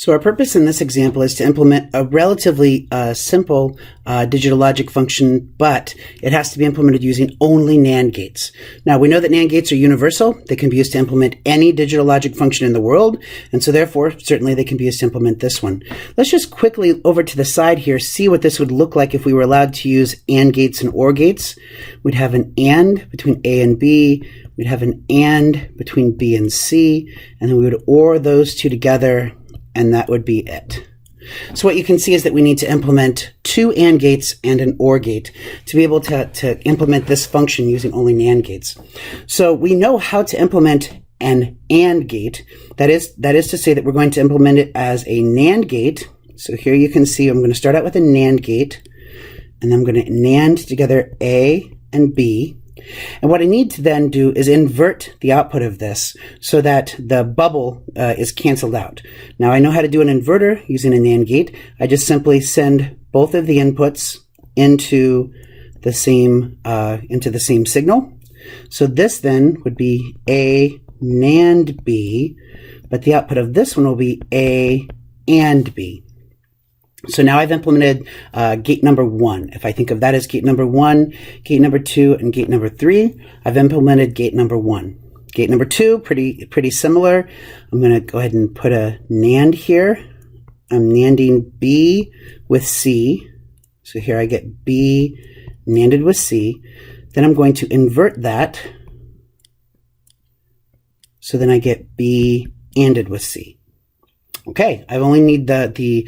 So our purpose in this example is to implement a relatively simple digital logic function, but it has to be implemented using only NAND gates. Now, we know that NAND gates are universal. They can be used to implement any digital logic function in the world, and so therefore, certainly they can be used to implement this one. Let's just quickly, over to the side here, see what this would look like if we were allowed to use AND gates and OR gates. We'd have an AND between A and B. We'd have an AND between B and C, and then we would OR those two together, and that would be it. So what you can see is that we need to implement two AND gates and an OR gate to be able to implement this function using only NAND gates. So we know how to implement an AND gate. That is to say that we're going to implement it as a NAND gate. So here you can see I'm going to start out with a NAND gate, and then I'm going to NAND together A and B. And what I need to then do is invert the output of this so that the bubble is canceled out. Now I know how to do an inverter using a NAND gate. I just simply send both of the inputs into the same signal. So this then would be A NAND B, but the output of this one will be A and B. So now I've implemented gate number 1. If I think of that as gate number 1, gate number 2, and gate number 3, I've implemented gate number 1. Gate number 2, pretty similar. I'm going to go ahead and put a NAND here. I'm NANDing B with C. So here I get B NANDed with C. Then I'm going to invert that. So then I get B ANDed with C. Okay, I only need the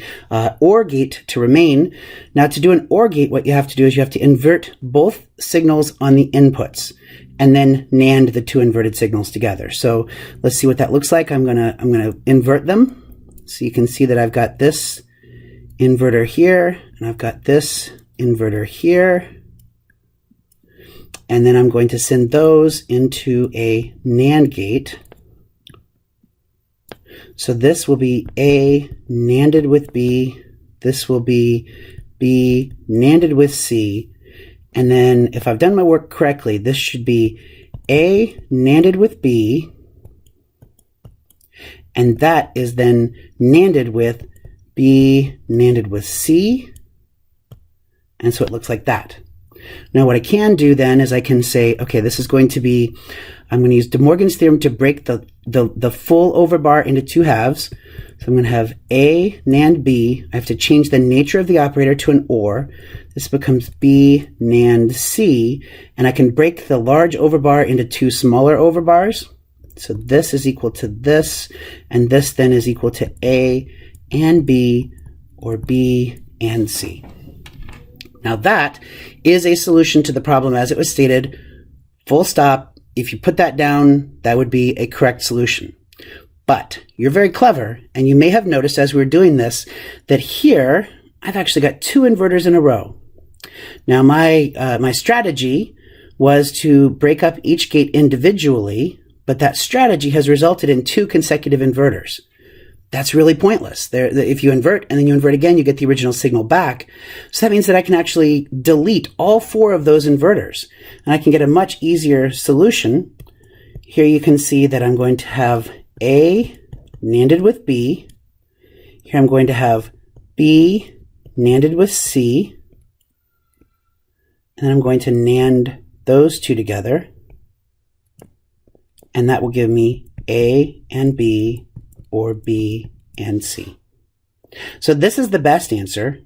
OR gate to remain. Now to do an OR gate, what you have to do is you have to invert both signals on the inputs and then NAND the two inverted signals together. So let's see what that looks like. I'm gonna invert them. So you can see that I've got this inverter here, and I've got this inverter here. And then I'm going to send those into a NAND gate. So this will be A NANDed with B. This will be B NANDed with C. And then if I've done my work correctly, this should be A NANDed with B. And that is then NANDed with B NANDed with C. And so it looks like that. Now what I can do then is I can say, okay, this is going to be, I'm going to use De Morgan's theorem to break the full overbar into two halves. So I'm going to have A NAND B. I have to change the nature of the operator to an OR. This becomes B NAND C, and I can break the large overbar into two smaller overbars. So this is equal to this, and this then is equal to A and B, or B and C. Now that is a solution to the problem as it was stated, full stop. If you put that down, that would be a correct solution. But you're very clever, and you may have noticed as we were doing this that here I've actually got two inverters in a row. Now my strategy was to break up each gate individually, but that strategy has resulted in two consecutive inverters. That's really pointless. If you invert and then you invert again, you get the original signal back. So that means that I can actually delete all four of those inverters, and I can get a much easier solution. Here you can see that I'm going to have A NANDed with B. Here I'm going to have B NANDed with C. And then I'm going to NAND those two together. And that will give me A and B, or B and C. So this is the best answer.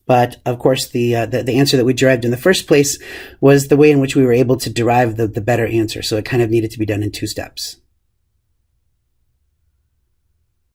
But of course, the answer that we derived in the first place was the way in which we were able to derive the better answer. So it kind of needed to be done in two steps.